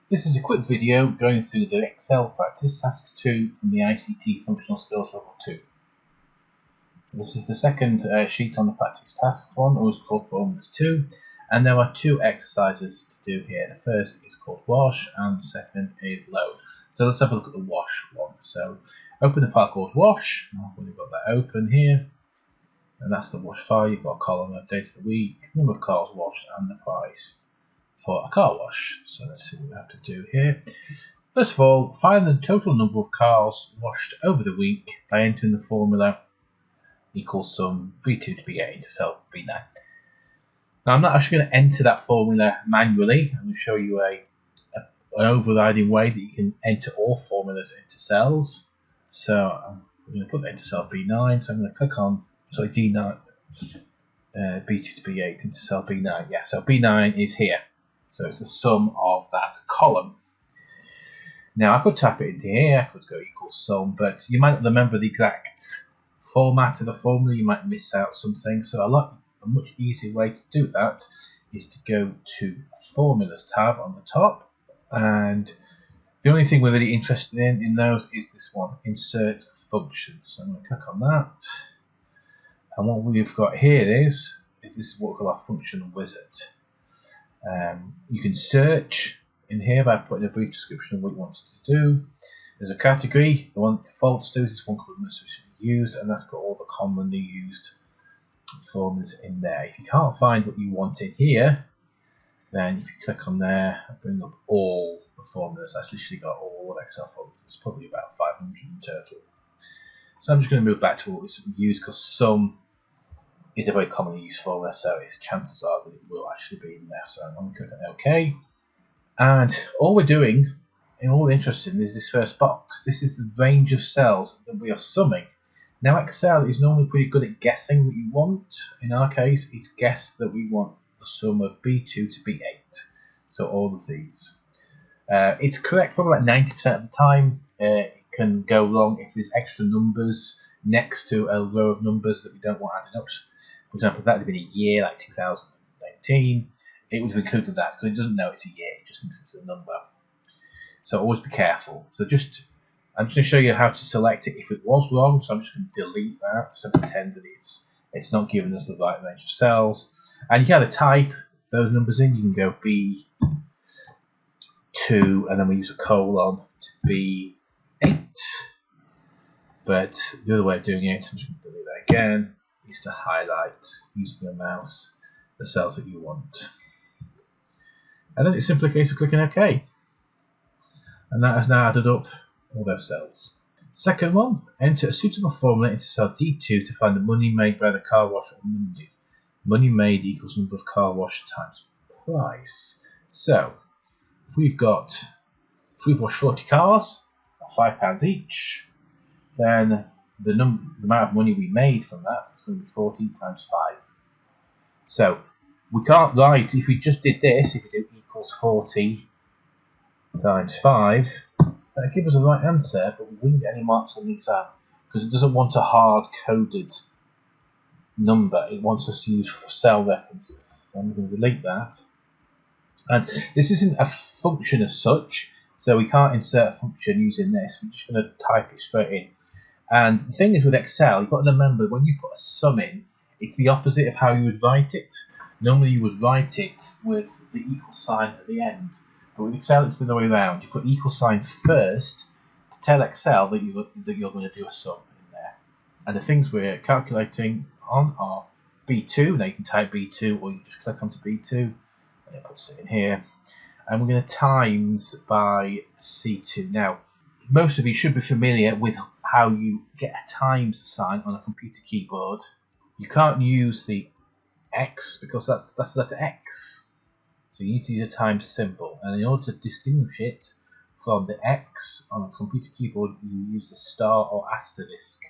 This is a quick video going through the Excel practice task 2 from the ICT functional skills level 2. So this is the second sheet on the practice task one, always called formulas 2, and there are two exercises to do here. The first is called wash and the second is load. So let's have a look at the wash one. So open the file called wash. We've got that open here, and that's the wash file. You've got a column of days of the week, number of cars washed, and the price for a car wash. So let's see what we have to do here. First of all, find the total number of cars washed over the week by entering the formula equals sum B2 to B8 into cell B9. Now I'm not actually going to enter that formula manually. I'm going to show you an overriding way that you can enter all formulas into cells. So I'm going to put that into cell B9. So I'm going to click on D9, B2 to B8 into cell B9. Yeah, so B9 is here. So it's the sum of that column. Now I could type it into here, I could go equals sum, but you might not remember the exact format of the formula, you might miss out something. So a much easier way to do that is to go to Formulas tab on the top, and the only thing we're really interested in those is this one, Insert Function. So I'm going to click on that, and what we've got here is this is what we call our function wizard. You can search in here by putting a brief description of what you want to do. There's a category. The one it defaults to is this one called most used, and that's got all the commonly used formulas in there. If you can't find what you want in here, then if you click on there and bring up all the formulas, that's literally got all of Excel formulas. There's probably about 500 in total. So I'm just going to move back to what this we use, because sum is a very commonly used formula, so its chances are that it will actually be in there. So I'm going to click on OK. And all we're doing, and all we're interested in, is this first box. This is the range of cells that we are summing. Now Excel is normally pretty good at guessing what you want. In our case, it's guessed that we want the sum of B2 to B8. So all of these. It's correct probably about 90% of the time. It can go wrong if there's extra numbers next to a row of numbers that we don't want added up. For example, if that had been a year, like 2019, it would have included that, because it doesn't know it's a year, it just thinks it's a number. So always be careful. So I'm just going to show you how to select it if it was wrong. So I'm just going to delete that, so pretend that it's not giving us the right range of cells. And you can either type those numbers in. You can go B2, and then we use a colon to B8. But the other way of doing it, I'm just going to delete that again, is to highlight using your mouse the cells that you want. And then it's simply a case of clicking OK. And that has now added up all those cells. Second one, enter a suitable formula into cell D2 to find the money made by the car wash on Monday. Money made equals number of car wash times price. So if we've washed 40 cars at £5 each, then the amount of money we made from that is going to be 40 times 5. So we can't write, if we just did this, if we do equals 40 times 5, that gives us the right answer, but we wouldn't get any marks on the exam, because it doesn't want a hard-coded number. It wants us to use cell references. So I'm going to delete that. And this isn't a function as such, so we can't insert a function using this. We're just going to type it straight in. And the thing is with Excel, you've got to remember, when you put a sum in, it's the opposite of how you would write it. Normally you would write it with the equal sign at the end. But with Excel, it's the other way around. You put equal sign first to tell Excel that you're going to do a sum in there. And the things we're calculating on are B2. Now you can type B2, or you can just click onto B2, and it puts it in here. And we're going to times by C2. Now, most of you should be familiar with how you get a times sign on a computer keyboard. You can't use the X, because that's the letter X. So you need to use a times symbol, and in order to distinguish it from the X on a computer keyboard, you use the star or asterisk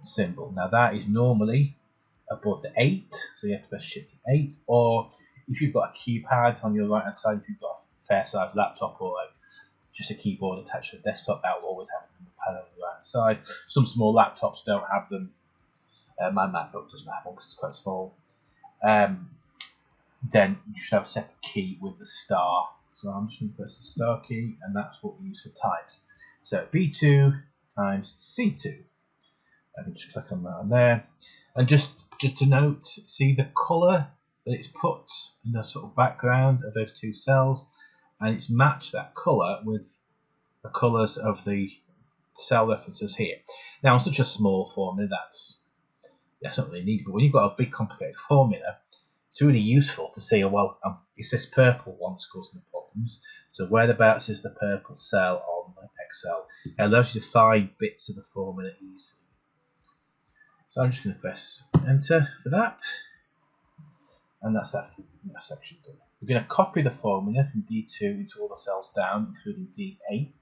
symbol. Now that is normally above the 8, so you have to press Shift 8, or if you've got a keypad on your right hand side, if you've got a fair sized laptop or just a keyboard attached to a desktop, that will always have a number pad on the right hand side. Some small laptops don't have them. My MacBook doesn't have one because it's quite small. Then you should have a separate key with the star So I'm just going to press the star key, and that's what we use for times. So B2 times C2. I can just click on that on there. And just to note, see the colour that it's put in the sort of background of those two cells, and it's matched that colour with the colours of the cell references here. Now, on such a small formula, that's not really needed, but when you've got a big complicated formula, it's really useful to see, well, it's this purple one that's causing the problems. So whereabouts is the purple cell on Excel? It allows you to find bits of the formula easily. So I'm just going to press enter for that. And that's that section done. We're going to copy the formula from D2 into all the cells down, including D8.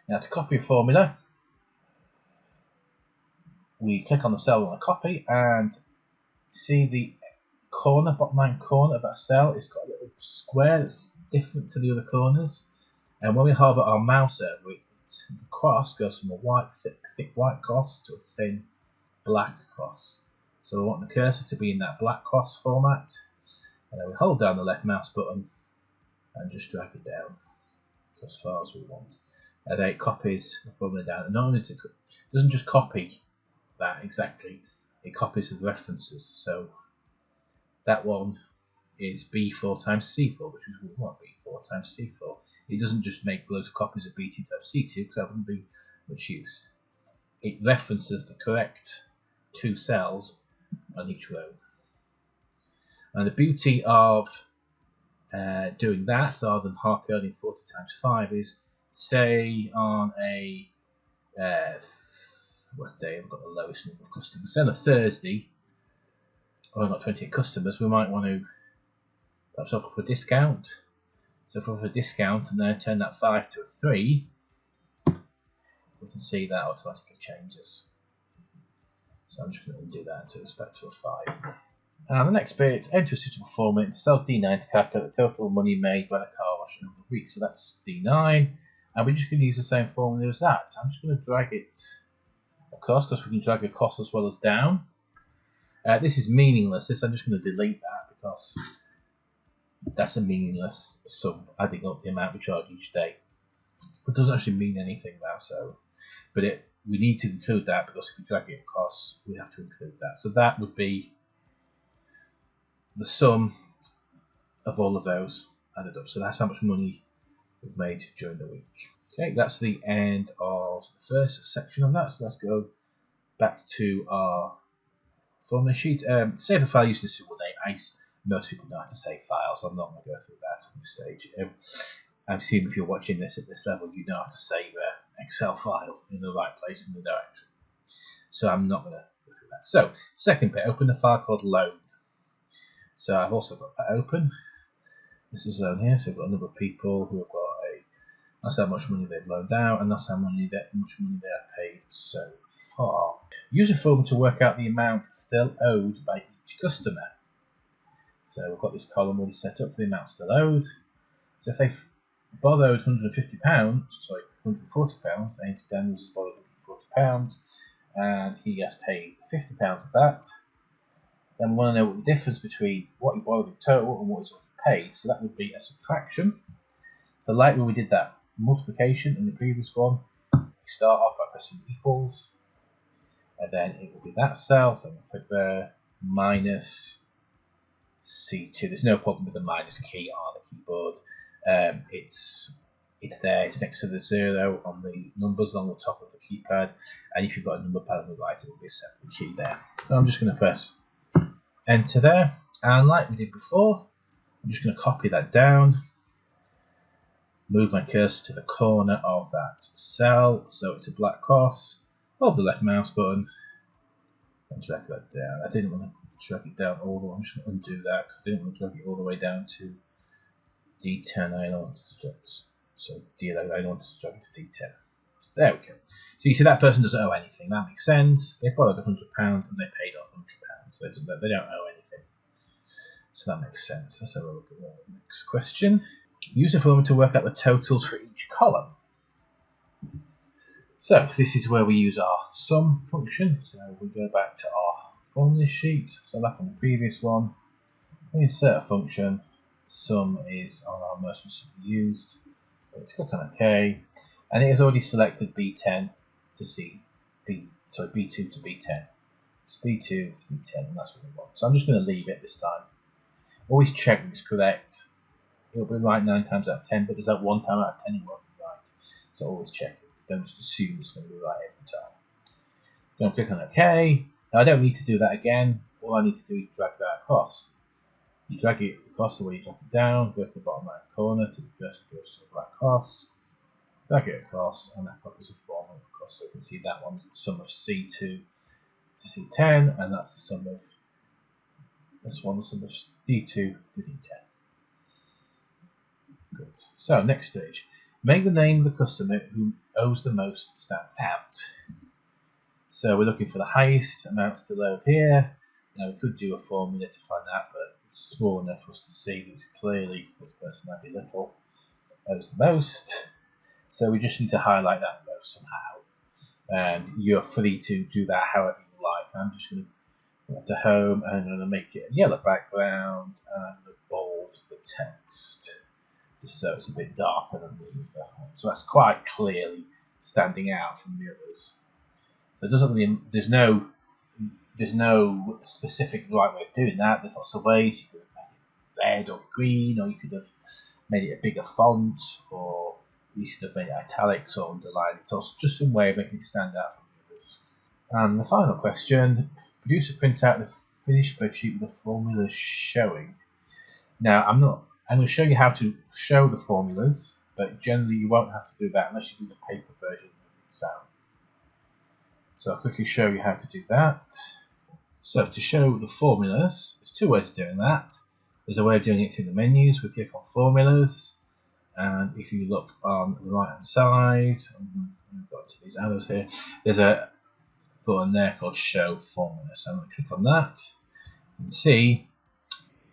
Now to copy a formula, we click on the cell we want to copy, and see the corner, bottom line corner of that cell, it's got a little square that's different to the other corners. And when we hover our mouse over it, the cross goes from a white, thick white cross to a thin black cross. So we want the cursor to be in that black cross format. And then we hold down the left mouse button and just drag it down as far as we want. And then it copies the formula down. And not only does it doesn't just copy that exactly, it copies the references. So that one is B4 times C4, which is what we want, B4 times C4. It doesn't just make loads of copies of B2 times C2, because that wouldn't be much use. It references the correct two cells on each row. And the beauty of doing that, rather than hard coding 40 times 5, is, say on a what day I've got the lowest number of customers, say on a Thursday, or I've got 28 customers, we might want to perhaps offer for a discount. So if we offer a discount and then turn that 5 to a 3, we can see that automatically changes. So I'm just going to undo that until it's back to a 5. And the next bit, enter a suitable formula into cell D9 to calculate the total money made by the car wash in a week. So that's D9, and we're just going to use the same formula as that. I'm just going to drag it across, because we can drag across as well as down. This is meaningless. I'm just going to delete that, because that's a meaningless sum, adding up the amount we charge each day. It doesn't actually mean anything now, so, but we need to include that, because if we drag it across, we have to include that. So that would be the sum of all of those added up. So that's how much money we've made during the week. Okay, that's the end of the first section of that. So let's go back to our formula sheet. Save a file using the suitable name. Most people know how to save files. I'm not going to go through that on this stage. I assume if you're watching this at this level, you know how to save an Excel file in the right place in the directory. So I'm not going to go through that. So, second bit, open a file called loan. So I've also got that open. This is loan here. So we've got a number of people who have got that's how much money they've loaned out, and that's how much money they have paid so far. Use a formula to work out the amount still owed by each customer. So we've got this column already set up for the amount still owed. So if they've borrowed £150, sorry, £140, and Daniels has borrowed £140, and he has paid £50 of that, then we want to know what the difference between what he borrowed in total and what he's already paid. So that would be a subtraction. So like when we did that multiplication in the previous one, we start off by pressing equals, and then it will be that cell. So I'm going to click there, minus C2. There's no problem with the minus key on the keyboard. It's there. It's next to the 0 on the numbers on the top of the keypad, and if you've got a number pad on the right, it will be a separate key there. So I'm just going to press enter there, and like we did before, I'm just going to copy that down, move my cursor to the corner of that cell so it's a black cross, hold the left mouse button, and drag that down. I didn't want to drag it down all the way. I'm just going to undo that. I didn't want to drag it all the way down to D10. I don't want to drag it. So D11, I don't want to drag it to D10. There we go. So you see that person doesn't owe anything. That makes sense. They borrowed £100 and they paid off £100. So they don't owe anything. So that makes sense. Let's have a look at the next question. Use a formula to work out the totals for each column. So this is where we use our sum function. So we go back to our formula sheet. So like on the previous one, we insert a function, sum is on our most recently used. Let's click on OK, and it has already selected B10 to B2 to B10. It's B2 to B10, and that's what we want. So I'm just going to leave it this time. Always check if it's correct. It'll be right 9 times out of 10, but there's that 1 time out of 10 it won't be right. So always check it. Don't just assume it's going to be right every time. Going to click on OK. Now I don't need to do that again. All I need to do is drag that across. You drag it across the way you drag it down, go to the bottom right corner to the cursor goes to the black cross, drag it across, and that copies a formula across. So you can see that one's the sum of C2 to C10, and that's the sum of this one, the sum of D2 to D10. Good. So next stage. Make the name of the customer who owes the most stand out. So we're looking for the highest amounts to load here. Now we could do a formula to find that, but it's small enough for us to see that it's clearly this person might be little owes the most. So we just need to highlight that most somehow. And you're free to do that however you like. I'm just going to go to home and I'm going to make it a yellow background and I'm going to bold the text just so it's a bit darker than the other one. So that's quite clearly standing out from the others. So it doesn't really, there's no specific right way of doing that. There's lots of ways. You could have made it red or green, or you could have made it a bigger font, or you could have made it italics or underlined. So it's just some way of making it stand out from the others. And the final question, produce a printout of the finished spreadsheet with the formulas showing. Now I'm going to show you how to show the formulas, but generally you won't have to do that unless you do the paper version of Excel. So I'll quickly show you how to do that. So to show the formulas, there's two ways of doing that. There's a way of doing it through the menus. We click on formulas, and if you look on the right hand side, I've got to these arrows here, there's a button there called show formula. So I'm going to click on that and see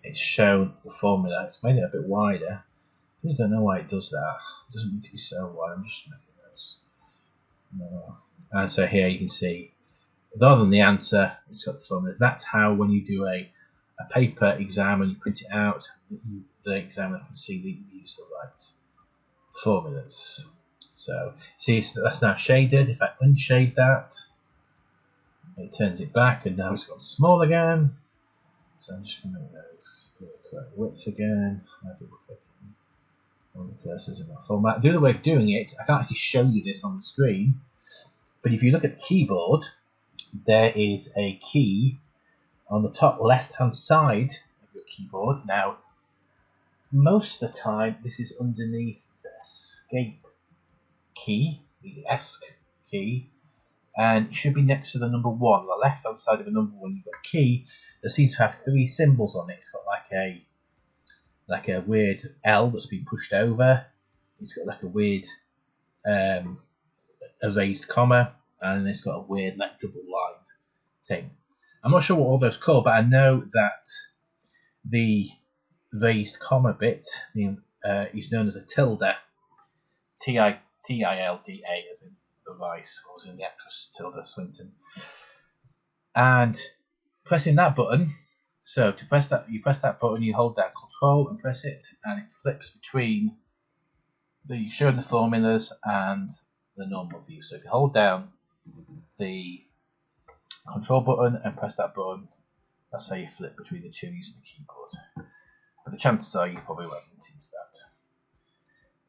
it's shown the formula. It's made it a bit wider. I don't know why it does that. It doesn't need to be so wide. I'm just making those. No. And so here you can see, rather than the answer, it's got the formulas. That's how when you do a paper exam and you print it out, the examiner can see that you use the right formulas. So see, that's now shaded. If I unshade that, it turns it back, and now it's gone small again. So I'm just going to make those the correct width again. On the cursors in that format. The other way of doing it, I can't actually show you this on the screen, but if you look at the keyboard, there is a key on the top left hand side of your keyboard. Now, most of the time, this is underneath the escape key, the ESC key, and it should be next to the number 1. On the left hand side of the number 1, you've got a key that seems to have 3 symbols on it. It's got like a weird L that's been pushed over. It's got like a weird erased comma, and it's got a weird like double line thing. I'm not sure what all those called, but I know that the raised comma bit is known as a tilde, Tilda, as in the rice, or as in the actress Tilda Swinton. And pressing that button, so to press that, you press that button, you hold down Control and press it, and it flips between the showing the formulas and the normal view. So if you hold down the Control button and press that button, that's how you flip between the two using the keyboard. But the chances are you probably won't need to use that.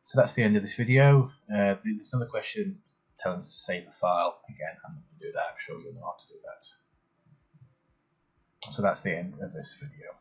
So that's the end of this video. There's another question telling us to save the file. Again, I'm not going to do that. I'm sure you'll know how to do that. So that's the end of this video.